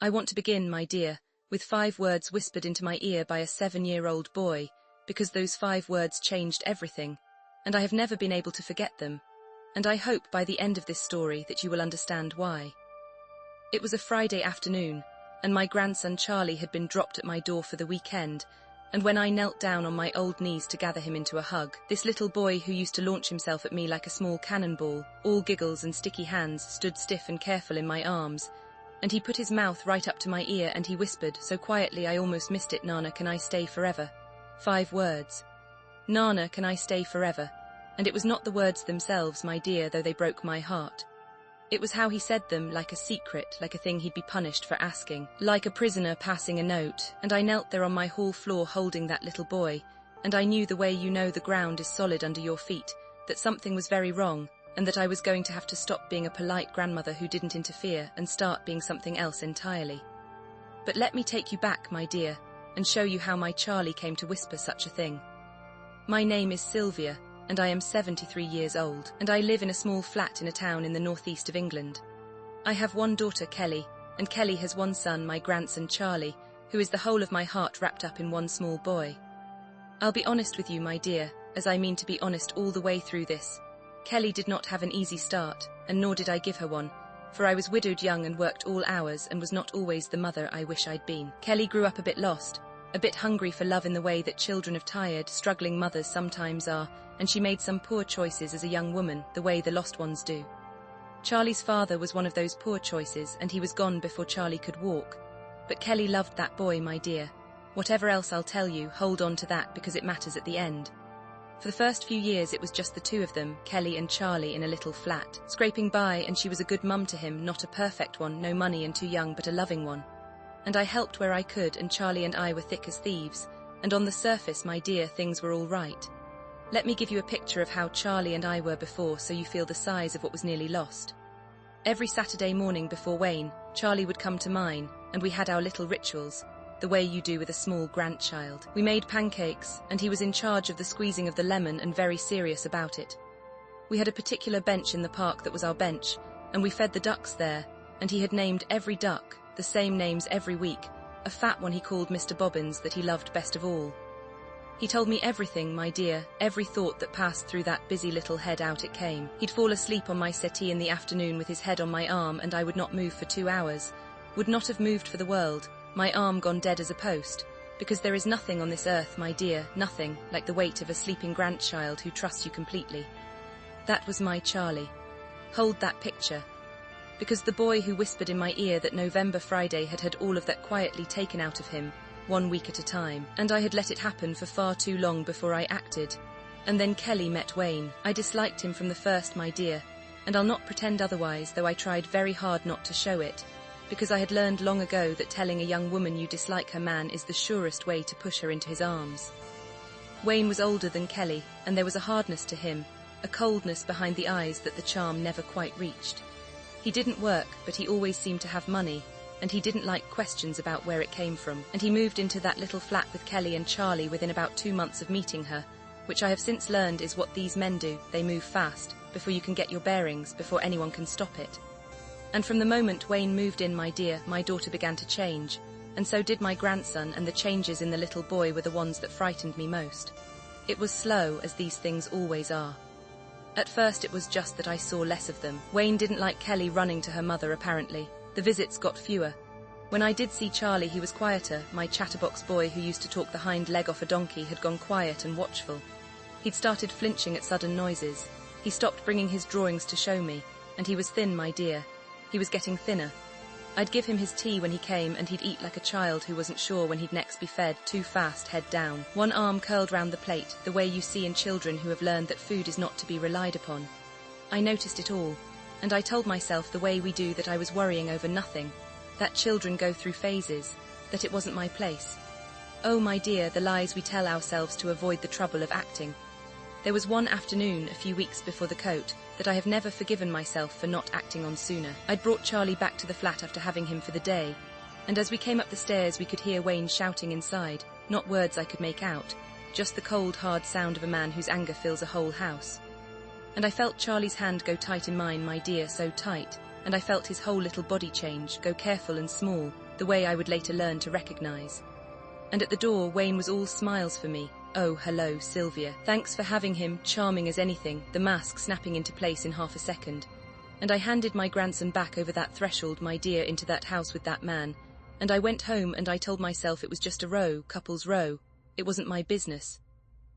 I want to begin, my dear, with 5 words whispered into my ear by a 7-year-old boy, because those 5 words changed everything, and I have never been able to forget them, and I hope by the end of this story that you will understand why. It was a Friday afternoon, and my grandson Charlie had been dropped at my door for the weekend, and when I knelt down on my old knees to gather him into a hug, this little boy who used to launch himself at me like a small cannonball, all giggles and sticky hands, stood stiff and careful in my arms, and he put his mouth right up to my ear and he whispered, so quietly I almost missed it, "Nana, can I stay forever?" 5 words. "Nana, can I stay forever?" And it was not the words themselves, my dear, though they broke my heart. It was how he said them, like a secret, like a thing he'd be punished for asking, like a prisoner passing a note, and I knelt there on my hall floor holding that little boy, and I knew, the way you know the ground is solid under your feet, that something was very wrong, and that I was going to have to stop being a polite grandmother who didn't interfere and start being something else entirely. But let me take you back, my dear, and show you how my Charlie came to whisper such a thing. My name is Sylvia, and I am 73 years old, and I live in a small flat in a town in the northeast of England. I have one daughter, Kelly, and Kelly has one son, my grandson Charlie, who is the whole of my heart wrapped up in one small boy. I'll be honest with you, my dear, as I mean to be honest all the way through this. Kelly did not have an easy start, and nor did I give her one, for I was widowed young and worked all hours and was not always the mother I wish I'd been. Kelly grew up a bit lost, a bit hungry for love in the way that children of tired, struggling mothers sometimes are, and she made some poor choices as a young woman, the way the lost ones do. Charlie's father was one of those poor choices, and he was gone before Charlie could walk. But Kelly loved that boy, my dear. Whatever else I'll tell you, hold on to that because it matters at the end. For the first few years it was just the two of them, Kelly and Charlie, in a little flat, scraping by, and she was a good mum to him, not a perfect one, no money and too young, but a loving one. And I helped where I could, and Charlie and I were thick as thieves, and on the surface, my dear, things were all right. Let me give you a picture of how Charlie and I were before, so you feel the size of what was nearly lost. Every Saturday morning before Wayne, Charlie would come to mine, and we had our little rituals, the way you do with a small grandchild. We made pancakes, and he was in charge of the squeezing of the lemon and very serious about it. We had a particular bench in the park that was our bench, and we fed the ducks there, and he had named every duck, the same names every week, a fat one he called Mr. Bobbins that he loved best of all. He told me everything, my dear, every thought that passed through that busy little head, out it came. He'd fall asleep on my settee in the afternoon with his head on my arm, and I would not move for 2 hours, would not have moved for the world, my arm gone dead as a post, because there is nothing on this earth, my dear, nothing like the weight of a sleeping grandchild who trusts you completely. That was my Charlie. Hold that picture. Because the boy who whispered in my ear that November Friday had had all of that quietly taken out of him, 1 week at a time, and I had let it happen for far too long before I acted. And then Kelly met Wayne. I disliked him from the first, my dear, and I'll not pretend otherwise, though I tried very hard not to show it, because I had learned long ago that telling a young woman you dislike her man is the surest way to push her into his arms. Wayne was older than Kelly, and there was a hardness to him, a coldness behind the eyes that the charm never quite reached. He didn't work, but he always seemed to have money, and he didn't like questions about where it came from, and he moved into that little flat with Kelly and Charlie within about 2 months of meeting her, which I have since learned is what these men do. They move fast, before you can get your bearings, before anyone can stop it. And from the moment Wayne moved in, my dear, my daughter began to change, and so did my grandson, and the changes in the little boy were the ones that frightened me most. It was slow, as these things always are. At first it was just that I saw less of them. Wayne didn't like Kelly running to her mother, apparently. The visits got fewer. When I did see Charlie, he was quieter. My chatterbox boy who used to talk the hind leg off a donkey had gone quiet and watchful. He'd started flinching at sudden noises. He stopped bringing his drawings to show me, and he was thin, my dear. He was getting thinner. I'd give him his tea when he came, and he'd eat like a child who wasn't sure when he'd next be fed, too fast, head down. One arm curled round the plate, the way you see in children who have learned that food is not to be relied upon. I noticed it all, and I told myself the way we do that I was worrying over nothing, that children go through phases, that it wasn't my place. Oh, my dear, the lies we tell ourselves to avoid the trouble of acting. There was one afternoon, a few weeks before the coat, that I have never forgiven myself for not acting on sooner. I'd brought Charlie back to the flat after having him for the day, and as we came up the stairs we could hear Wayne shouting inside, not words I could make out, just the cold, hard sound of a man whose anger fills a whole house. And I felt Charlie's hand go tight in mine, my dear, so tight, and I felt his whole little body change, go careful and small, the way I would later learn to recognize. And at the door, Wayne was all smiles for me. "Oh, hello, Sylvia. Thanks for having him, charming as anything," the mask snapping into place in half a second. And I handed my grandson back over that threshold, my dear, into that house with that man. And I went home and I told myself it was just a row, couple's row. It wasn't my business.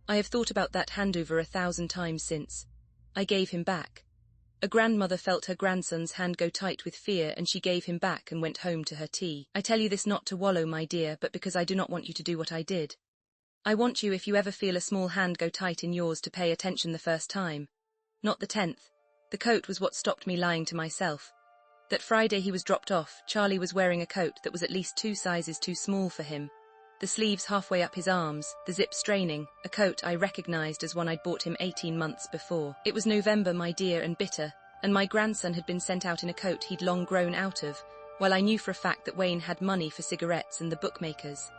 I have thought about that handover 1,000 times since. I gave him back. A grandmother felt her grandson's hand go tight with fear, and she gave him back and went home to her tea. I tell you this not to wallow, my dear, but because I do not want you to do what I did. I want you, if you ever feel a small hand go tight in yours, to pay attention the first time. Not the 10th. The coat was what stopped me lying to myself. That Friday he was dropped off, Charlie was wearing a coat that was at least 2 sizes too small for him. The sleeves halfway up his arms, the zip straining, a coat I recognized as one I'd bought him 18 months before. It was November, my dear, and bitter, and my grandson had been sent out in a coat he'd long grown out of, while I knew for a fact that Wayne had money for cigarettes and the bookmakers.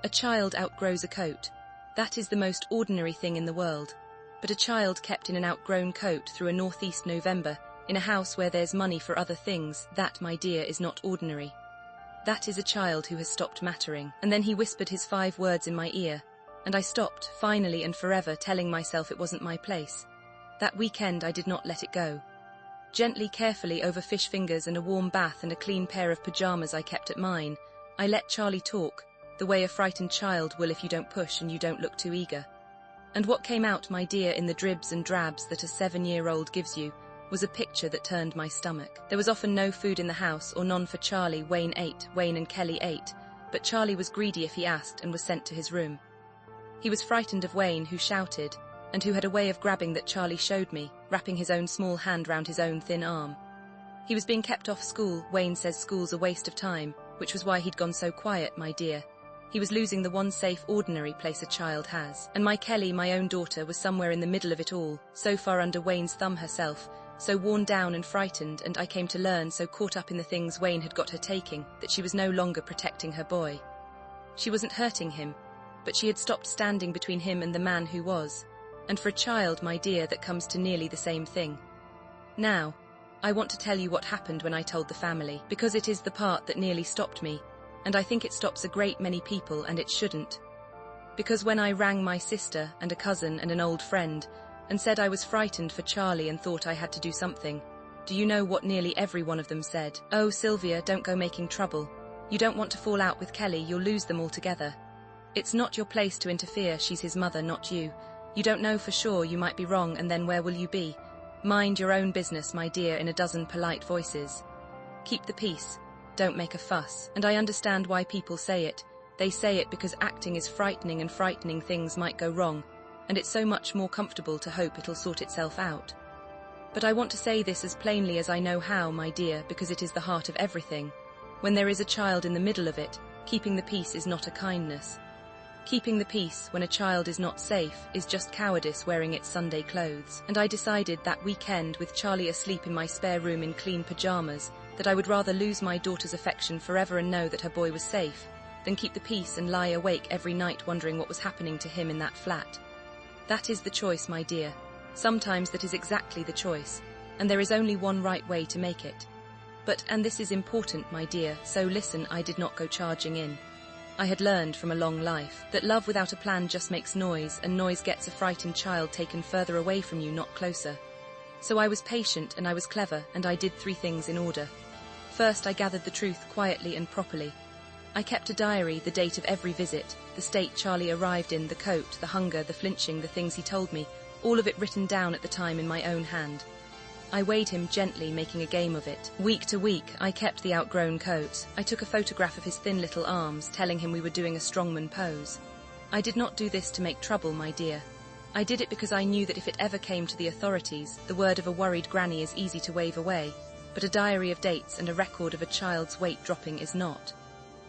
A child outgrows a coat. That is the most ordinary thing in the world. But a child kept in an outgrown coat through a northeast November, in a house where there's money for other things, that, my dear, is not ordinary. That is a child who has stopped mattering. And then he whispered his 5 words in my ear, and I stopped, finally and forever, telling myself it wasn't my place. That weekend I did not let it go. Gently, carefully, over fish fingers and a warm bath and a clean pair of pajamas I kept at mine, I let Charlie talk, the way a frightened child will if you don't push and you don't look too eager. And what came out, my dear, in the dribs and drabs that a 7-year-old gives you, was a picture that turned my stomach. There was often no food in the house, or none for Charlie. Wayne ate, Wayne and Kelly ate, but Charlie was greedy if he asked and was sent to his room. He was frightened of Wayne, who shouted, and who had a way of grabbing that Charlie showed me, wrapping his own small hand round his own thin arm. He was being kept off school. Wayne says school's a waste of time, which was why he'd gone so quiet, my dear. He was losing the one safe, ordinary place a child has. And my Kelly, my own daughter, was somewhere in the middle of it all, so far under Wayne's thumb herself, so worn down and frightened, and I came to learn, so caught up in the things Wayne had got her taking, that she was no longer protecting her boy. She wasn't hurting him, but she had stopped standing between him and the man who was. And for a child, my dear, that comes to nearly the same thing. Now, I want to tell you what happened when I told the family, because it is the part that nearly stopped me, and I think it stops a great many people, and it shouldn't. Because when I rang my sister and a cousin and an old friend, and said I was frightened for Charlie and thought I had to do something, do you know what nearly every one of them said? "Oh, Sylvia, don't go making trouble. You don't want to fall out with Kelly, you'll lose them altogether. It's not your place to interfere, she's his mother, not you. You don't know for sure, you might be wrong, and then where will you be? Mind your own business, my dear," in a dozen polite voices. "Keep the peace. Don't make a fuss." And I understand why people say it. They say it because acting is frightening, and frightening things might go wrong, and it's so much more comfortable to hope it'll sort itself out. But I want to say this as plainly as I know how, my dear, because it is the heart of everything. When there is a child in the middle of it, keeping the peace is not a kindness. Keeping the peace when a child is not safe is just cowardice wearing its Sunday clothes. And I decided that weekend, with Charlie asleep in my spare room in clean pajamas, that I would rather lose my daughter's affection forever and know that her boy was safe, than keep the peace and lie awake every night wondering what was happening to him in that flat. That is the choice, my dear. Sometimes that is exactly the choice, and there is only one right way to make it. But, and this is important, my dear, so listen, I did not go charging in. I had learned from a long life that love without a plan just makes noise, and noise gets a frightened child taken further away from you, not closer. So I was patient and I was clever, and I did 3 things in order. First, I gathered the truth quietly and properly. I kept a diary, the date of every visit, the state Charlie arrived in, the coat, the hunger, the flinching, the things he told me, all of it written down at the time in my own hand. I weighed him gently, making a game of it. Week to week, I kept the outgrown coat. I took a photograph of his thin little arms, telling him we were doing a strongman pose. I did not do this to make trouble, my dear. I did it because I knew that if it ever came to the authorities, the word of a worried granny is easy to wave away, but a diary of dates and a record of a child's weight dropping is not.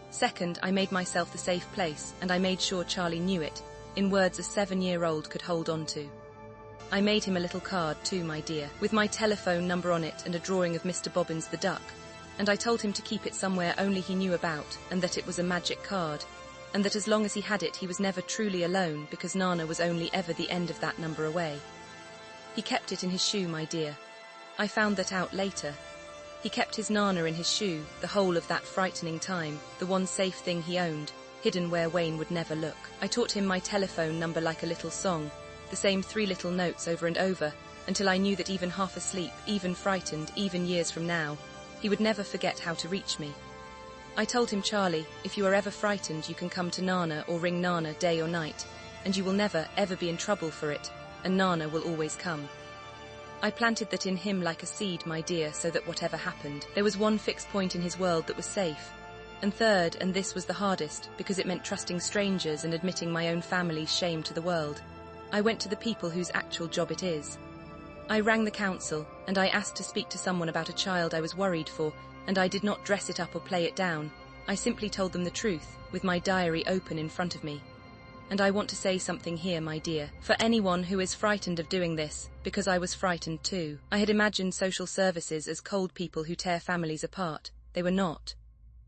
Second, I made myself the safe place, and I made sure Charlie knew it, in words a 7-year-old could hold on to. I made him a little card too, my dear, with my telephone number on it and a drawing of Mr. Bobbins the duck, and I told him to keep it somewhere only he knew about, and that it was a magic card, and that as long as he had it he was never truly alone, because Nana was only ever the end of that number away. He kept it in his shoe, my dear. I found that out later. He kept his Nana in his shoe the whole of that frightening time, the one safe thing he owned, hidden where Wayne would never look. I taught him my telephone number like a little song, the same 3 little notes over and over, until I knew that even half asleep, even frightened, even years from now, he would never forget how to reach me. I told him, Charlie, if you are ever frightened, you can come to Nana or ring Nana day or night, and you will never, ever be in trouble for it, and Nana will always come. I planted that in him like a seed, my dear, so that whatever happened, there was one fixed point in his world that was safe. And third, and this was the hardest, because it meant trusting strangers and admitting my own family's shame to the world, I went to the people whose actual job it is. I rang the council, and I asked to speak to someone about a child I was worried for, and I did not dress it up or play it down. I simply told them the truth, with my diary open in front of me. And I want to say something here, my dear, for anyone who is frightened of doing this, because I was frightened too. I had imagined social services as cold people who tear families apart. They were not.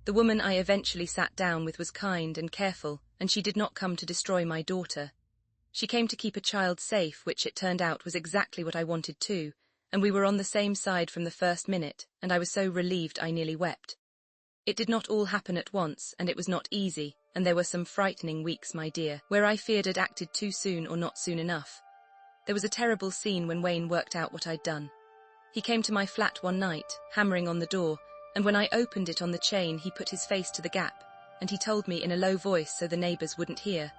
The woman I eventually sat down with was kind and careful, and she did not come to destroy my daughter. She came to keep a child safe, which it turned out was exactly what I wanted too, and we were on the same side from the first minute, and I was so relieved I nearly wept. It did not all happen at once, and it was not easy, and there were some frightening weeks, my dear, where I feared I'd acted too soon or not soon enough. There was a terrible scene when Wayne worked out what I'd done. He came to my flat one night, hammering on the door, and when I opened it on the chain, he put his face to the gap, and he told me in a low voice so the neighbours wouldn't hear.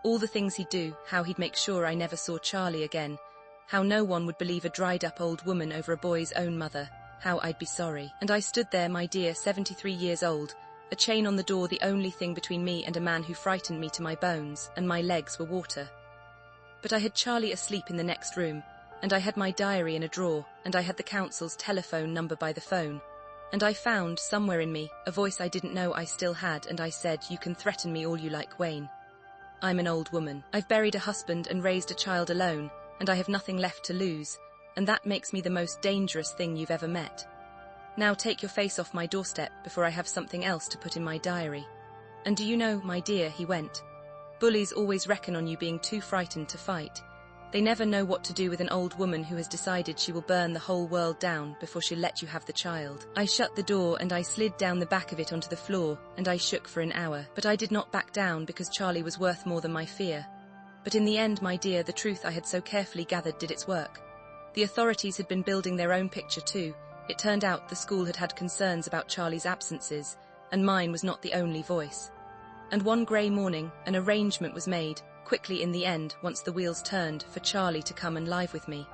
All the things he'd do, how he'd make sure I never saw Charlie again, how no one would believe a dried-up old woman over a boy's own mother, how I'd be sorry. And I stood there, my dear, 73 years old, a chain on the door, the only thing between me and a man who frightened me to my bones, and my legs were water. But I had Charlie asleep in the next room, and I had my diary in a drawer, and I had the council's telephone number by the phone, and I found, somewhere in me, a voice I didn't know I still had, and I said, you can threaten me all you like, Wayne. I'm an old woman. I've buried a husband and raised a child alone, and I have nothing left to lose, and that makes me the most dangerous thing you've ever met. Now take your face off my doorstep before I have something else to put in my diary. And do you know, my dear, he went, bullies always reckon on you being too frightened to fight. They never know what to do with an old woman who has decided she will burn the whole world down before she'll let you have the child. I shut the door and I slid down the back of it onto the floor, and I shook for an hour. But I did not back down because Charlie was worth more than my fear. But in the end, my dear, the truth I had so carefully gathered did its work. The authorities had been building their own picture too. It turned out the school had had concerns about Charlie's absences, and mine was not the only voice. And one grey morning, an arrangement was made, quickly in the end, once the wheels turned, for Charlie to come and live with me.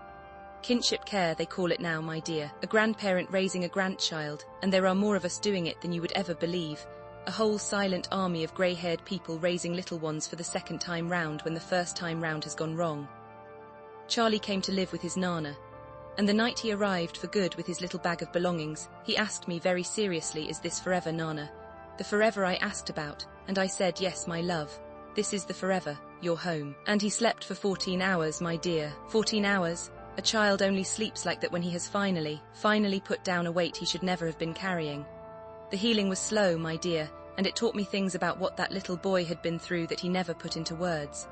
Kinship care, they call it now, my dear. A grandparent raising a grandchild, and there are more of us doing it than you would ever believe. A whole silent army of grey-haired people raising little ones for the second time round when the first time round has gone wrong. Charlie came to live with his Nana, and the night he arrived for good with his little bag of belongings, he asked me very seriously, is this forever, Nana? The forever I asked about, and I said, yes, my love. This is the forever, your home. And he slept for 14 hours, my dear. 14 hours? A child only sleeps like that when he has finally put down a weight he should never have been carrying. The healing was slow, my dear, and it taught me things about what that little boy had been through that he never put into words.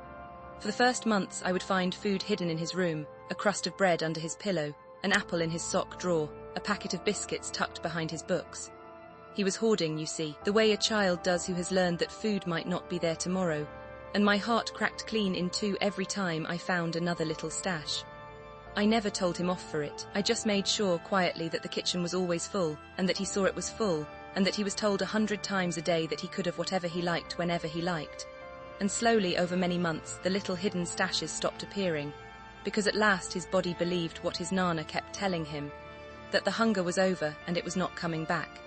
For the first months I would find food hidden in his room, a crust of bread under his pillow, an apple in his sock drawer, a packet of biscuits tucked behind his books. He was hoarding, you see, the way a child does who has learned that food might not be there tomorrow, and my heart cracked clean in two every time I found another little stash. I never told him off for it. I just made sure quietly that the kitchen was always full, and that he saw it was full, and that he was told 100 times a day that he could have whatever he liked whenever he liked. And slowly, over many months, the little hidden stashes stopped appearing, because at last his body believed what his Nana kept telling him, that the hunger was over and it was not coming back.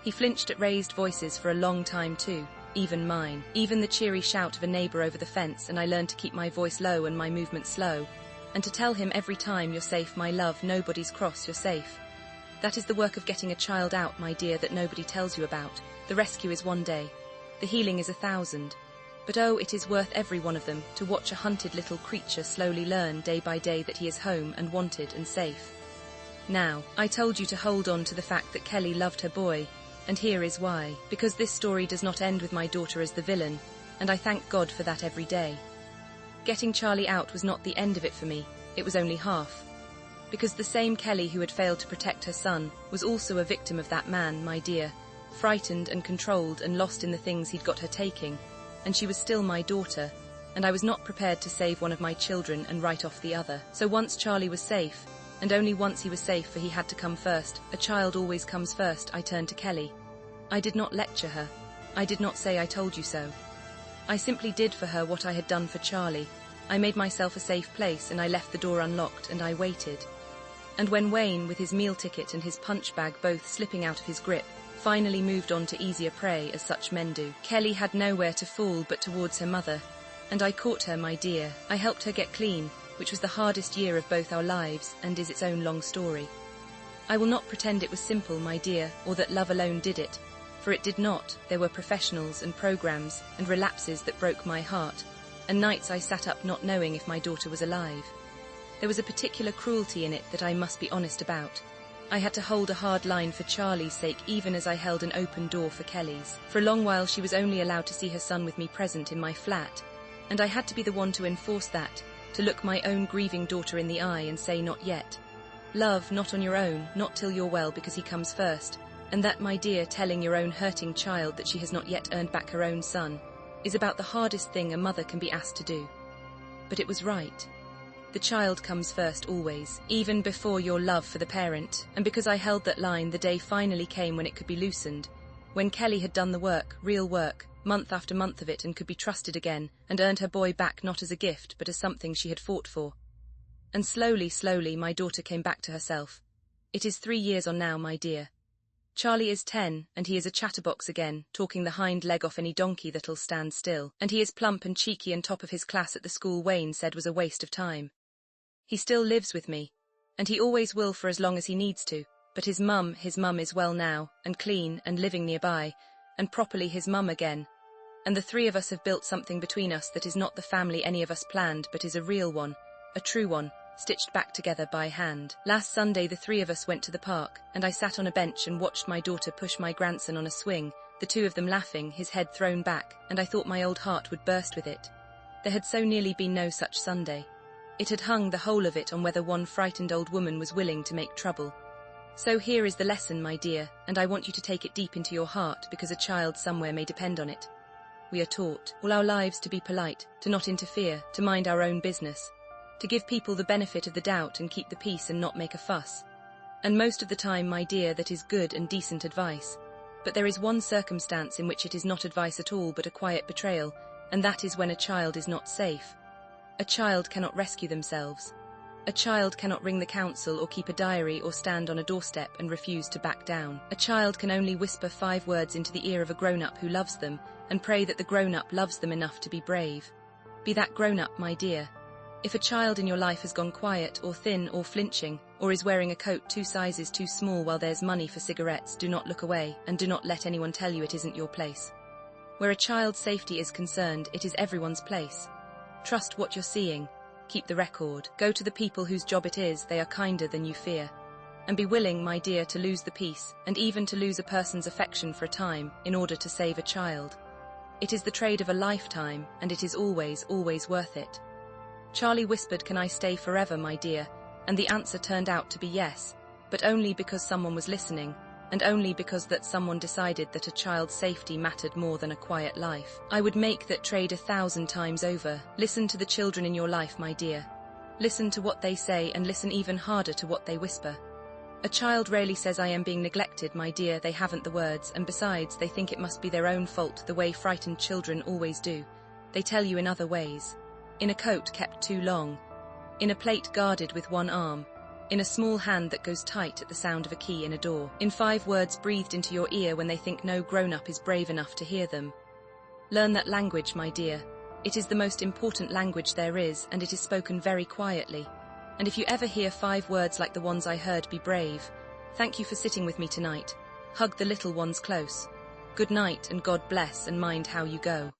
He flinched at raised voices for a long time too, even mine, even the cheery shout of a neighbour over the fence, and I learned to keep my voice low and my movement slow, and to tell him every time, you're safe, my love, nobody's cross, you're safe. That is the work of getting a child out, my dear, that nobody tells you about. The rescue is one day. The healing is 1,000. But oh, it is worth every one of them, to watch a hunted little creature slowly learn day by day that he is home and wanted and safe. Now, I told you to hold on to the fact that Kelly loved her boy, and here is why. Because this story does not end with my daughter as the villain, and I thank God for that every day. Getting Charlie out was not the end of it for me, it was only half. Because the same Kelly who had failed to protect her son was also a victim of that man, my dear, frightened and controlled and lost in the things he'd got her taking, and she was still my daughter, and I was not prepared to save one of my children and write off the other. So once Charlie was safe, and only once he was safe, for he had to come first, a child always comes first, I turned to Kelly. I did not lecture her. I did not say I told you so. I simply did for her what I had done for Charlie. I made myself a safe place and I left the door unlocked and I waited. And when Wayne, with his meal ticket and his punch bag both slipping out of his grip, finally moved on to easier prey as such men do, Kelly had nowhere to fall but towards her mother. And I caught her, my dear. I helped her get clean, which was the hardest year of both our lives and is its own long story. I will not pretend it was simple, my dear, or that love alone did it, for it did not. There were professionals and programs and relapses that broke my heart, and nights I sat up not knowing if my daughter was alive. There was a particular cruelty in it that I must be honest about. I had to hold a hard line for Charlie's sake, even as I held an open door for Kelly's. For a long while she was only allowed to see her son with me present in my flat, and I had to be the one to enforce that, to look my own grieving daughter in the eye and say not yet. Love, not on your own, not till you're well because he comes first, and that, my dear, telling your own hurting child that she has not yet earned back her own son, is about the hardest thing a mother can be asked to do. But it was right. The child comes first always, even before your love for the parent, and because I held that line, the day finally came when it could be loosened, when Kelly had done the work, real work, month after month of it, and could be trusted again, and earned her boy back not as a gift but as something she had fought for. And slowly, slowly, my daughter came back to herself. It is 3 years on now, my dear. Charlie is 10, and he is a chatterbox again, talking the hind leg off any donkey that'll stand still, and he is plump and cheeky and top of his class at the school Wayne said was a waste of time. He still lives with me, and he always will for as long as he needs to, but his mum is well now, and clean, and living nearby, and properly his mum again, and the 3 of us have built something between us that is not the family any of us planned but is a real one, a true one, stitched back together by hand. Last Sunday the 3 of us went to the park, and I sat on a bench and watched my daughter push my grandson on a swing, the 2 of them laughing, his head thrown back, and I thought my old heart would burst with it. There had so nearly been no such Sunday. It had hung, the whole of it, on whether one frightened old woman was willing to make trouble. So here is the lesson, my dear, and I want you to take it deep into your heart because a child somewhere may depend on it. We are taught all our lives to be polite, to not interfere, to mind our own business, to give people the benefit of the doubt and keep the peace and not make a fuss. And most of the time, my dear, that is good and decent advice. But there is one circumstance in which it is not advice at all but a quiet betrayal, and that is when a child is not safe. A child cannot rescue themselves. A child cannot ring the council or keep a diary or stand on a doorstep and refuse to back down. A child can only whisper 5 words into the ear of a grown-up who loves them and pray that the grown-up loves them enough to be brave. Be that grown-up, my dear. If a child in your life has gone quiet or thin or flinching, or is wearing a coat 2 sizes too small while there's money for cigarettes, do not look away and do not let anyone tell you it isn't your place. Where a child's safety is concerned, it is everyone's place. Trust what you're seeing. Keep the record. Go to the people whose job it is, they are kinder than you fear. And be willing, my dear, to lose the peace, and even to lose a person's affection for a time, in order to save a child. It is the trade of a lifetime, and it is always, always worth it. Charlie whispered, "Can I stay forever, my dear?" And the answer turned out to be yes, but only because someone was listening, and only because that someone decided that a child's safety mattered more than a quiet life. I would make that trade 1,000 times over. Listen to the children in your life, my dear. Listen to what they say and listen even harder to what they whisper. A child rarely says, "I am being neglected," my dear. They haven't the words, and besides, they think it must be their own fault the way frightened children always do. They tell you in other ways. In a coat kept too long. In a plate guarded with one arm. In a small hand that goes tight at the sound of a key in a door. In 5 words breathed into your ear when they think no grown-up is brave enough to hear them. Learn that language, my dear. It is the most important language there is, and it is spoken very quietly. And if you ever hear 5 words like the ones I heard, be brave. Thank you for sitting with me tonight. Hug the little ones close. Good night and God bless, and mind how you go.